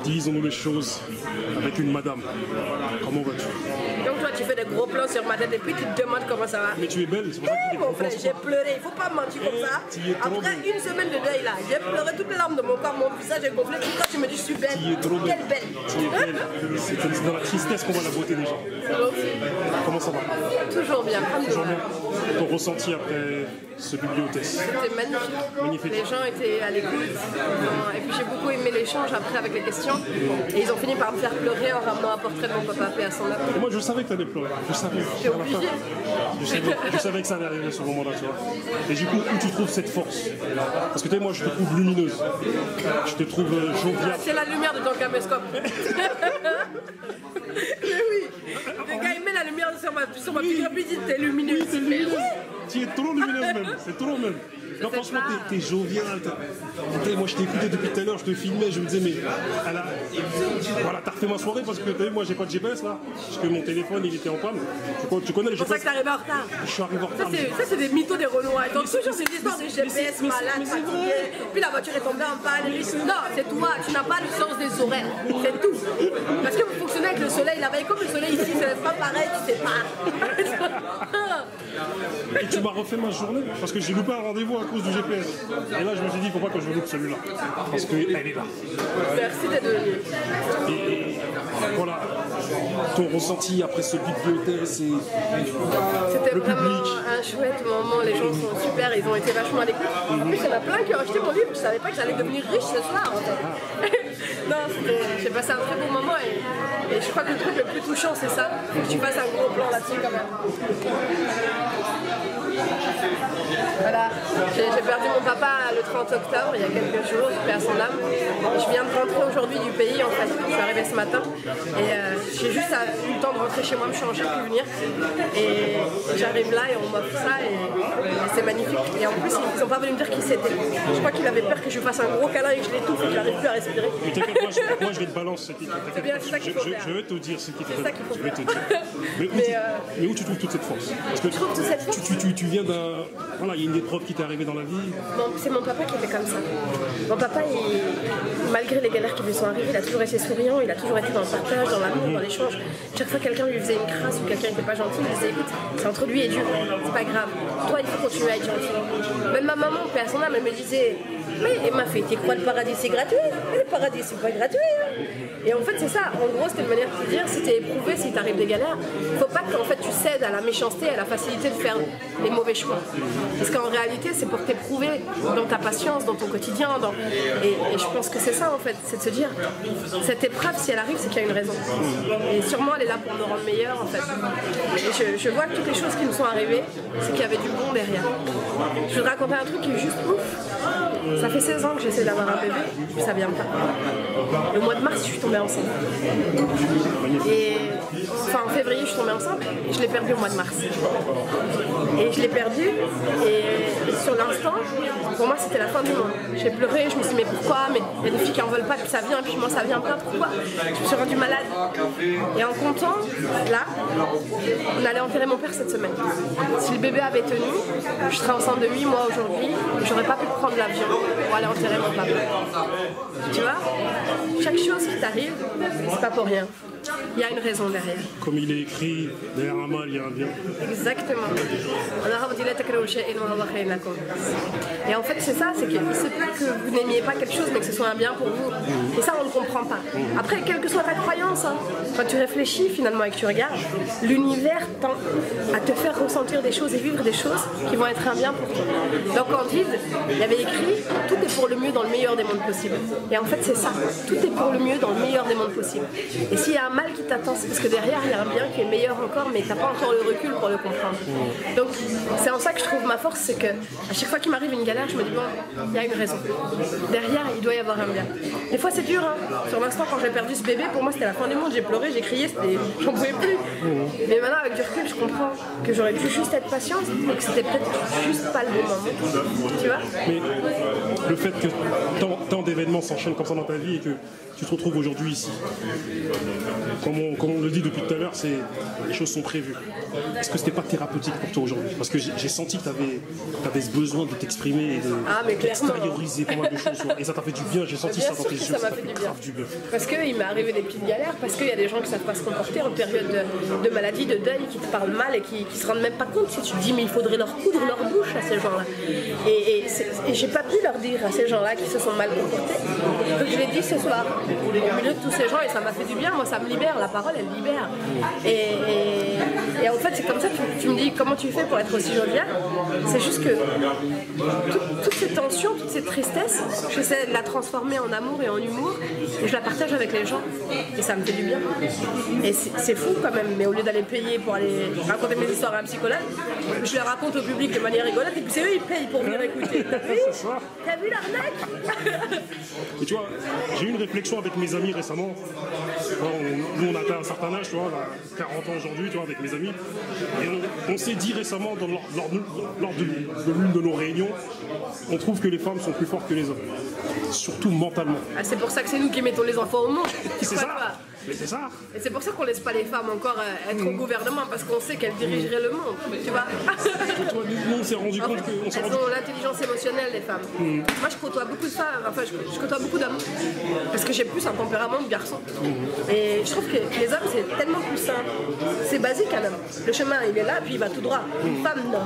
disons-nous les choses avec une madame. Comment vas-tu? Donc toi tu fais des gros plans sur ma tête et puis tu te demandes comment ça va. Mais tu es belle, c'est pour ça que tu dis Mon frère, j'ai pleuré, il faut pas mentir comme ça. Après une semaine de deuil là, j'ai pleuré toutes les larmes de mon corps, mon visage est gonflé. Puis quand tu me dis je suis belle, quelle belle. Tu es belle. C'est dans la tristesse qu'on voit la beauté des gens. Comment ça va? Toujours bien. Toujours bien. Ton ressenti après ce bibliotest? C'était magnifique. Les gens étaient à l'écoute. Et puis j'ai beaucoup aimé l'échange après avec les questions. Et ils ont fini par me faire pleurer en ramenant un portrait de mon papa, paix à son âme. Et moi je savais que tu allais pleurer. Je savais. T'es obligé. Je savais que ça allait arriver ce moment-là, tu vois. Et du coup, où tu trouves cette force? Parce que tu sais, moi je te trouve lumineuse. Je te trouve joviale. C'est la lumière de ton caméscope. Mais oui. Le gars il met la lumière sur ma figure et puis il dit t'es lumineuse. Oui, t'es lumineuse. Tu es trop lumineuse même. C'est trop même. Non, franchement, t'es jovial. Moi, je t'ai écouté depuis tout à l'heure, je te filmais, je me disais, mais voilà, t'as refait ma soirée parce que t'as vu, moi, j'ai pas de GPS là. Parce que mon téléphone, il était en panne. Tu connais les GPS? C'est pour ça que t'es arrivé en retard. Je suis arrivé en retard. Ça, c'est des mythos des Renois. Ils ont toujours cette histoire de GPS malade, fatigué. Puis la voiture est tombée en panne. Non, c'est toi, tu n'as pas le sens des horaires. C'est tout. Parce que vous fonctionnez avec le soleil là-bas. Et comme le soleil ici, c'est pas pareil, tu sais pas. Et tu m'as refait ma journée parce que j'ai loupé un rendez-vous à cause du GPS. Et là, je me suis dit, il faut pas que je loupe celui-là. Parce qu'elle est là. Merci d'être venu. Et voilà, ton ressenti après ce bibliotest et c'était le vraiment public. un chouette moment. Les gens sont super, ils ont été vachement à l'écoute. En plus, il y en a plein qui ont acheté mon livre. Je savais pas que j'allais devenir riche ce soir. En fait. Non, j'ai passé un très bon moment et je crois que le truc le plus touchant, c'est ça. Que tu fasses un gros plan là-dessus quand même. Voilà, j'ai perdu mon papa le 30 octobre, il y a quelques jours, paix à son âme. Je viens de rentrer aujourd'hui du pays en fait, je suis arrivée ce matin et j'ai juste eu le temps de rentrer chez moi, me changer, puis venir. Et j'arrive là et on m'offre ça et c'est magnifique. Et en plus, ils sont pas venus me dire qui c'était. Je crois qu'il avait peur que je fasse un gros câlin et que je l'étouffe et que j'arrive plus à respirer. Mais t'inquiète, moi je vais te balancer ce titre. C'est bien, c'est ça qu'il faut faire. Je vais te dire ce qu'il faut C'est ça qu'il faut Je vais faire. te dire. Mais où tu trouves toute cette force? Parce que Je trouve toute cette force. tu viens d'un... Voilà, il y a une épreuve qui t'est arrivée dans la vie. C'est mon papa qui était comme ça. Mon papa, malgré les galères qui lui sont arrivées, il a toujours été souriant, il a toujours été dans le partage, dans l'amour, dans l'échange. Chaque fois que quelqu'un lui faisait une crasse ou quelqu'un n'était pas gentil, il disait écoute, c'est entre lui et Dieu, c'est pas grave. Toi, il faut continuer à être gentil. Même ma maman, paix à son âme, elle me disait mais ma fille, tu crois le paradis c'est gratuit? Le paradis c'est pas gratuit. Hein. Et en fait, c'est ça. En gros, c'était une manière de te dire si t'es éprouvé, si t'arrives des galères, faut pas qu'en fait tu cèdes à la méchanceté, à la facilité de faire les mauvais choix. Parce qu'en réalité, c'est pour t'éprouver dans ta patience, dans ton quotidien. Et je pense que c'est ça en fait, c'est de se dire cette épreuve, si elle arrive, c'est qu'il y a une raison. Et sûrement, elle est là pour nous rendre meilleurs en fait. Et je vois que toutes les choses qui nous sont arrivées, c'est qu'il y avait du bon derrière. Je vais te raconter un truc qui est juste ouf. Ça fait 16 ans que j'essaie d'avoir un bébé, puis ça vient pas. Le mois de mars, je suis tombée enceinte. Et enfin, en février, je suis tombée enceinte et je l'ai perdu au mois de mars. Et je l'ai perdu et sur l'instant, pour moi, c'était la fin du monde. J'ai pleuré, je me suis dit mais pourquoi? Mais il y a des filles qui en veulent pas, puis ça vient, puis moi ça vient pas, pourquoi? Je me suis rendue malade. Et en comptant, là, on allait enterrer mon père cette semaine. Si le bébé avait tenu, je serais enceinte de 8 mois aujourd'hui, j'aurais pas pu prendre l'avion pour aller enterrer mon papa. Tu vois? Chaque chose qui t'arrive, c'est pas pour rien. Il y a une raison derrière. Comme il est écrit, derrière un mal, il y a un bien. Exactement. Et en fait, c'est ça, c'est qu'il se peut que vous n'aimiez pas quelque chose, mais que ce soit un bien pour vous. Et ça, on ne comprend pas. Après, quelle que soit ta croyance, hein, quand tu réfléchis finalement et que tu regardes, l'univers tend à te faire ressentir des choses et vivre des choses qui vont être un bien pour toi. Dans Candide, il y avait écrit « Tout est pour le mieux dans le meilleur des mondes possibles ». Et en fait, c'est ça. Tout est pour le mieux dans le meilleur des mondes possibles. Et s'il y a un mal qui t'attend, c'est parce que derrière, il y a un bien qui est meilleur encore, mais tu n'as pas encore le recul pour le comprendre. Donc, c'est en ça que je trouve ma force, c'est que à chaque fois qu'il m'arrive une galère, je me dis bon, il y a une raison. Derrière, il doit y avoir un bien. Des fois, c'est dur, hein. Sur l'instant, quand j'ai perdu ce bébé, pour moi, c'était la fin du monde. J'ai pleuré, j'ai crié, j'en pouvais plus. Mais maintenant, avec du recul, je comprends que j'aurais pu juste être patiente et que c'était peut-être juste pas le bon moment. Tu vois? Mais le fait que tant d'événements s'enchaînent comme ça dans ta vie et que tu te retrouves aujourd'hui ici. Comme on le dit depuis tout à l'heure, les choses sont prévues. Est-ce que c'était pas thérapeutique pour toi aujourd'hui? Parce que j'ai senti que tu avais ce besoin de t'exprimer et d'extérioriser pas mal de choses. Et ça t'a fait du bien, j'ai senti ça dans tes yeux. Ça m'a fait du bien. Parce qu'il m'est arrivé des petites galères, parce qu'il y a des gens qui ne savent pas se comporter en période de maladie, de deuil, qui te parlent mal et qui se rendent même pas compte. Si tu te dis, mais il faudrait leur coudre leur bouche à ces gens-là. Et j'ai pas pu leur dire à ces gens-là qui se sont mal comportés. Donc je l'ai dit ce soir, au milieu de tous ces gens, et ça m'a fait du bien. Moi, ça me libère, la parole, elle libère. Et en fait, c'est comme ça que tu me dis, comment tu fais pour être aussi jovial? C'est juste que toutes ces tensions, toutes ces tristesses, j'essaie de la transformer en amour et en humour, et je la partage avec les gens, et ça me fait du bien. Et c'est fou quand même, mais au lieu d'aller payer pour aller raconter mes histoires à un psychologue, je les raconte au public de manière rigolote, et puis c'est eux, ils payent pour venir écouter. T'as vu l'arnaque? Et tu vois, j'ai eu une réflexion avec mes amis récemment. Nous, on a atteint un certain âge, tu vois, on a 40 ans aujourd'hui, tu vois, avec mes amis. Et on s'est dit récemment, lors de l'une de nos réunions, on trouve que les femmes sont plus fortes que les hommes. Surtout mentalement. Ah, c'est pour ça que c'est nous qui mettons les enfants au monde. C'est ça. Mais c'est ça. Et c'est pour ça qu'on laisse pas les femmes encore être au gouvernement, parce qu'on sait qu'elles dirigeraient le monde, tu vois. Nous, on s'est rendu compte que... Elles ont l'intelligence émotionnelle, les femmes. Moi, je côtoie beaucoup de femmes, enfin, je côtoie beaucoup d'hommes, parce que j'ai plus un tempérament de garçon. Et je trouve que les hommes, c'est tellement plus simple. C'est basique, un homme. Le chemin, il est là, puis il va tout droit. Une femme, non.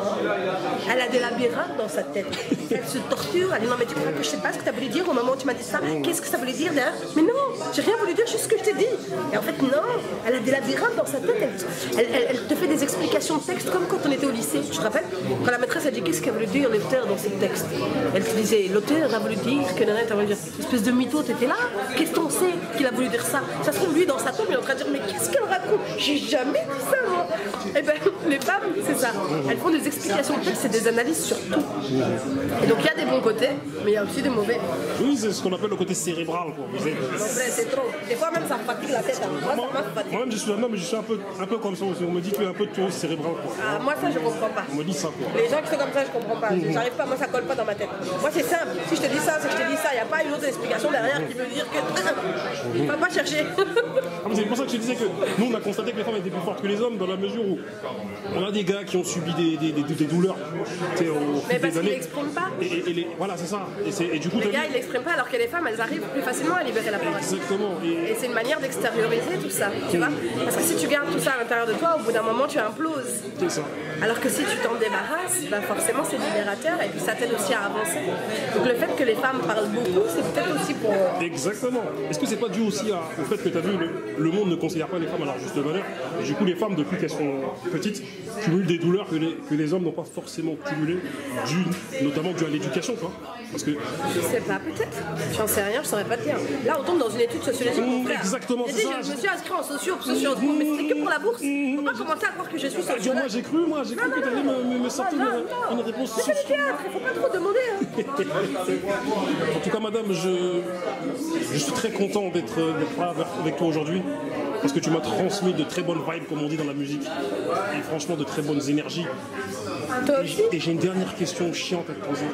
Elle a des labyrinthes dans sa tête. Elle se torture, elle dit non, mais tu crois que je sais pas ce que tu as voulu dire au moment où tu m'as dit ça? Qu'est-ce que ça voulait dire derrière? Mais non, j'ai rien voulu dire, juste ce que je t'ai dit. Et en fait, non, elle a des labyrinthes dans sa tête. Elle te fait des explications de texte comme quand on était au lycée. Tu te rappelles? Quand la maîtresse a dit qu'est-ce qu'a voulu dire l'auteur dans ce texte, elle te disait l'auteur a voulu dire que nanana, t'as voulu dire espèce de mytho, t'étais là? Qu'est-ce qu'on sait qu'il a voulu dire ça? Ça se trouve, lui, dans sa tombe, il est en train de dire mais qu'est-ce qu'elle raconte? J'ai jamais dit ça, moi. Et ben, les femmes, c'est ça. Elles font des explications de texte et des analyses sur tout. Et donc, il y a des bons côtés, mais il y a aussi des mauvais. Oui, c'est ce qu'on appelle le côté cérébral, quoi. C'est trop. Des fois, même, ça fatigue la tête. Moi-même, je suis un homme, mais je suis un peu comme ça aussi. On me dit qu'il y a un peu de touriste cérébral, quoi. Ah, moi, ça, je comprends pas. On me dit ça, quoi. Les gens qui sont comme ça, je comprends pas. J'arrive pas, moi, ça colle pas dans ma tête. Moi, c'est simple. Si je te dis ça, c'est que je te dis ça. Il n'y a pas une autre explication derrière qui veut dire que. Il va pas chercher. C'est pour ça que je te disais que nous, on a constaté que les femmes étaient plus fortes que les hommes, dans la mesure où on a des gars qui ont subi des douleurs. Mais parce qu'ils l'expriment pas. Voilà, c'est ça. Et du coup, les gars, ils l'expriment pas, alors que les femmes, elles arrivent plus facilement à libérer la parole. Exactement. Et c'est une manière d'extérioriser tout ça, tu vois. Parce que si tu gardes tout ça à l'intérieur de toi, au bout d'un moment, tu imploses. C'est ça. Alors que si tu t'en débarrasses, bah forcément, c'est libérateur et puis ça t'aide aussi à avancer. Donc le fait que les femmes parlent beaucoup, c'est peut-être aussi pour... Exactement. Est-ce que c'est pas dû aussi au fait que tu as vu, le monde ne considère pas les femmes à leur juste valeur, et du coup, les femmes, depuis qu'elles sont petites, cumulent des douleurs que les hommes n'ont pas forcément cumulées, notamment dû à l'éducation, quoi. Parce que... Je sais pas, peut-être. J'en sais rien, je saurais pas te dire. Là, on tombe dans une étude sociologique, mon frère. Exactement, c'est ça. Je me suis inscrit en socio, mais c'était que pour la bourse. Faut pas commencer à croire que je suis sociologue. Moi, j'ai cru que tu allais me sortir une réponse. C'est du théâtre, il faut pas trop demander. En tout cas, madame, je suis très content d'être là avec toi aujourd'hui. Parce que tu m'as transmis de très bonnes vibes, comme on dit dans la musique, et franchement de très bonnes énergies. Et j'ai une dernière question chiante à te poser,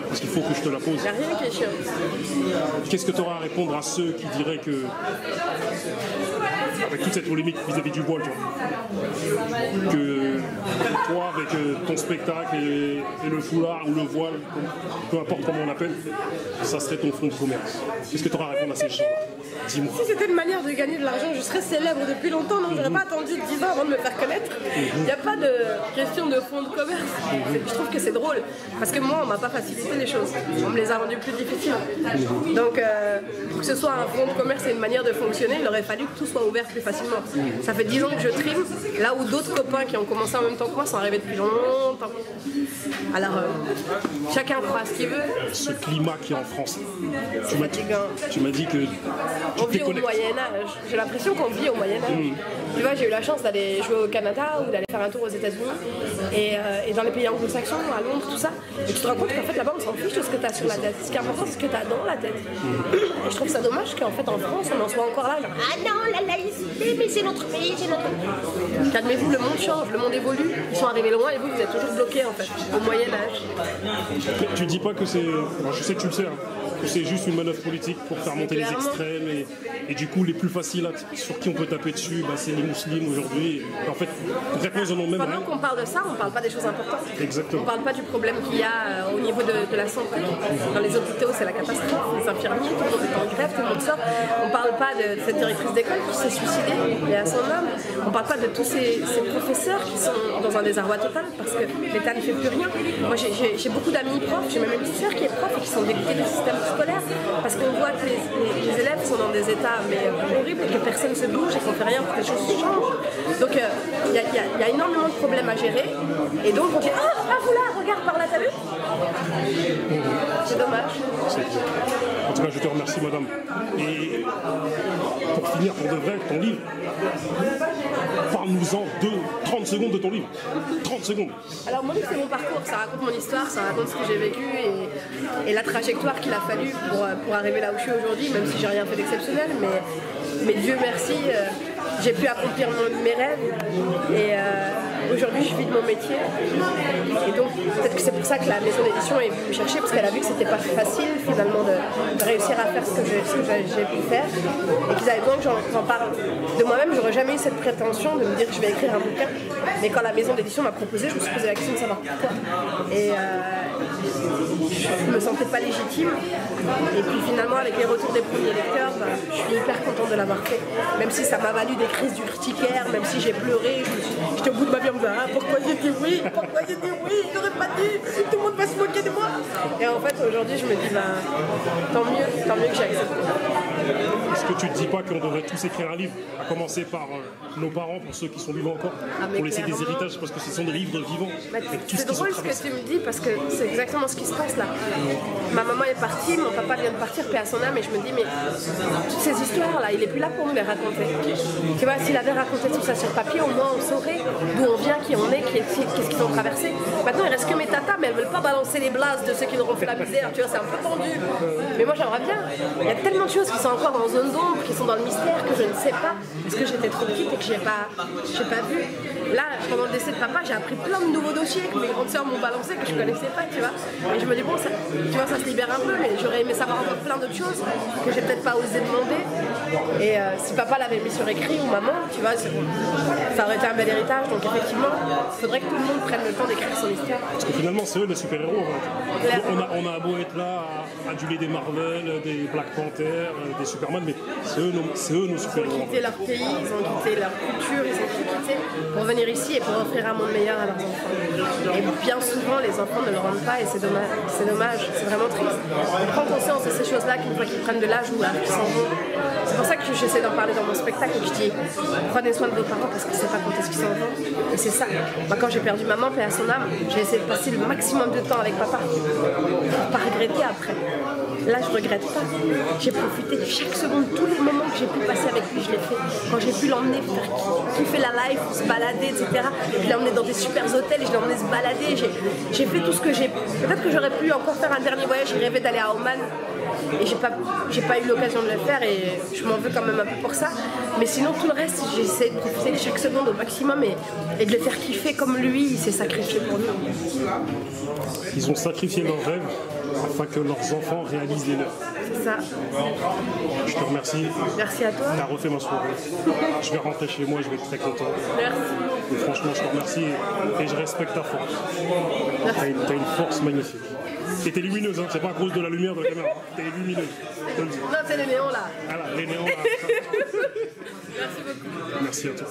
parce qu'il faut que je te la pose. Il n'y a rien qui est chiant. Qu'est-ce que tu auras à répondre à ceux qui diraient que, avec toute cette polémique vis-à-vis du voile, que toi, avec ton spectacle et le foulard ou le voile, peu importe comment on l'appelle, ça serait ton fonds de commerce. Qu'est-ce que tu auras à répondre à ces gens-là? Dis-moi. Si c'était une manière de gagner de l'argent, je serais célèbre depuis longtemps, donc j'aurais pas attendu 10 ans avant de me faire connaître. Il n'y a pas de question de fonds de commerce. Je trouve que c'est drôle, parce que moi, on m'a pas facilité les choses. On me les a rendues plus difficiles. Donc, pour que ce soit un fonds de commerce et une manière de fonctionner, il aurait fallu que tout soit ouvert plus facilement. Ça fait 10 ans que je trime, là où d'autres copains qui ont commencé en même temps que moi sont arrivés depuis longtemps. Alors, chacun croit ce qu'il veut. Ce climat qui est en France, tu m'as dit que on vit au Moyen-Âge. J'ai l'impression qu'on vit au Moyen-Âge. Tu vois, j'ai eu la chance d'aller jouer au Canada ou d'aller faire un tour aux États-Unis et dans les pays anglo-saxons, à Londres, tout ça. Et tu te rends compte qu'en fait là-bas, on s'en fiche de ce que tu as sur la tête. Ce qui est important, c'est ce que tu as dans la tête. Et je trouve ça dommage qu'en fait en France, on en soit encore là. Genre, ah non, la laïcité, mais c'est notre pays, c'est notre pays. Calmez-vous, le monde change, le monde évolue. Ils sont arrivés loin et vous êtes toujours bloqués en fait, au Moyen-Âge. Tu dis pas que c'est. Je sais que tu le sais. Hein. que c'est juste une manœuvre politique pour faire monter les Clairement. extrêmes et du coup les plus faciles sur qui on peut taper dessus, c'est les musulmans aujourd'hui. En fait, concrètement, ils en ont même Pendant rien. qu'on parle de ça, on parle pas des choses importantes. Exactement. On parle pas du problème qu'il y a au niveau de la santé. Dans les hôpitaux, c'est la catastrophe. Les infirmiers, tout le monde est en grève, tout le monde sort. On parle pas de cette directrice d'école qui s'est suicidée et à son homme. On parle pas de tous ces professeurs qui sont dans un désarroi total parce que l'État ne fait plus rien. Moi, j'ai beaucoup d'amis profs, j'ai même une petite sœur qui est prof et qui sont dégoûtés du système scolaire parce qu'on voit que les élèves sont dans des états horribles et que personne ne se bouge et qu'on fait rien pour que les choses changent. Donc il y a énormément de problèmes à gérer et donc on dit ah vous là, regarde par là, t'as vu? C'est dommage. En tout cas, je te remercie, madame. Et pour finir, pour de vrai, ton livre, parle-nous-en 30 secondes de ton livre. 30 secondes. Alors mon livre, c'est mon parcours, ça raconte mon histoire, ça raconte ce que j'ai vécu et la trajectoire qu'il a fallu pour arriver là où je suis aujourd'hui, même si j'ai rien fait d'exceptionnel, mais Dieu merci, j'ai pu accomplir mes rêves et aujourd'hui je vis de mon métier et donc peut-être que c'est pour ça que la maison d'édition est venue me chercher parce qu'elle a vu que c'était pas facile finalement de réussir à faire ce que j'ai pu faire et qu'ils avaient besoin que j'en parle de moi-même. J'aurais jamais eu cette prétention de me dire que je vais écrire un bouquin, mais quand la maison d'édition m'a proposé, je me suis posé la question de savoir pourquoi et je me sentais pas légitime et puis finalement avec les retours des premiers lecteurs, je suis hyper contente de l'avoir fait, même si ça m'a valu des crises d'urticaire, même si j'ai pleuré, j'étais au bout de ma vie en me disant pourquoi j'ai dit oui, j'aurais pas dû, tout le monde va se moquer de moi. Et en fait aujourd'hui je me dis tant mieux que j'ai accepté. Est-ce que tu te dis pas qu'on devrait tous écrire un livre, à commencer par nos parents, pour ceux qui sont vivants encore, pour laisser des héritages, parce que ce sont des livres vivants. C'est drôle ce que tu me dis parce que c'est exactement ce qui se passe là. Ma maman est partie, mon papa vient de partir, paix à son âme, et je me dis mais toutes ces histoires là, il est plus là pour nous les raconter. Tu vois, s'il avait raconté tout ça sur papier, au moins on saurait d'où on vient, qui on est, qu'est-ce qu'ils ont traversé. Maintenant il reste que mes tatas, mais elles veulent pas balancer les blases de ceux qui leur ont fait la misère, tu vois, c'est un peu tendu. Mais moi j'aimerais bien. Il y a tellement de choses qui sont encore en zone d'ombre, qui sont dans le mystère, que je ne sais pas, parce que j'étais trop petite et que j'ai pas vu. Là, pendant le décès de papa, j'ai appris plein de nouveaux dossiers que mes grandes sœurs m'ont balancé, que je connaissais pas, tu vois. Et je me dis, bon, ça, tu vois, ça se libère un peu, mais j'aurais aimé savoir encore plein d'autres choses que j'ai peut-être pas osé demander. Et si papa l'avait mis sur écrit ou maman, tu vois, ça aurait été un bel héritage. Donc effectivement, il faudrait que tout le monde prenne le temps d'écrire son histoire. Parce que finalement, c'est eux les super-héros. On a beau être là à aduler des Marvel, des Black Panther, des Superman, mais c'est eux nos super-héros. Ils ont quitté leur pays, ils ont quitté leur culture, ils ont tout quitté pour venir ici et pour offrir un monde meilleur à leurs enfants. Et bien souvent, les enfants ne le rendent pas et c'est dommage. C'est dommage, c'est vraiment triste. On prend conscience de ces choses-là qu'une fois qu'ils prennent de l'âge ou qu'ils s'en vont. C'est pour ça que j'essaie d'en parler dans mon spectacle et que je dis prenez soin de vos parents parce que c'est pas quand est-ce qu'ils s'en vont. Et c'est ça. Moi, quand j'ai perdu maman, paix à son âme, j'ai essayé de passer le maximum de temps avec papa pour pas regretter après. Là, je regrette pas. J'ai profité de chaque seconde, tous les moments que j'ai pu passer avec lui, je l'ai fait. Quand j'ai pu l'emmener faire kiffer la life, se balader, etc. Je l'ai emmené dans des super hôtels et je l'ai emmené se balader. J'ai fait tout ce que j'ai. Peut-être que j'aurais pu encore faire un dernier voyage. J'ai rêvé d'aller à Oman et j'ai pas eu l'occasion de le faire et je m'en veux quand même un peu pour ça. Mais sinon, tout le reste, j'ai essayé de profiter de chaque seconde au maximum et de le faire kiffer comme lui, il s'est sacrifié pour nous. Ils ont sacrifié leurs rêves afin que leurs enfants réalisent les leurs. C'est ça. Je te remercie. Merci à toi. Tu as refait ma soirée. Je vais rentrer chez moi, je vais être très content. Merci. Et franchement, je te remercie et je respecte ta force. Tu as une force magnifique. Et t'es lumineuse, hein. C'est pas à cause de la lumière de la caméra. T'es lumineuse. Non, c'est les néons là. Voilà, les néons là. Merci beaucoup. Merci à toi.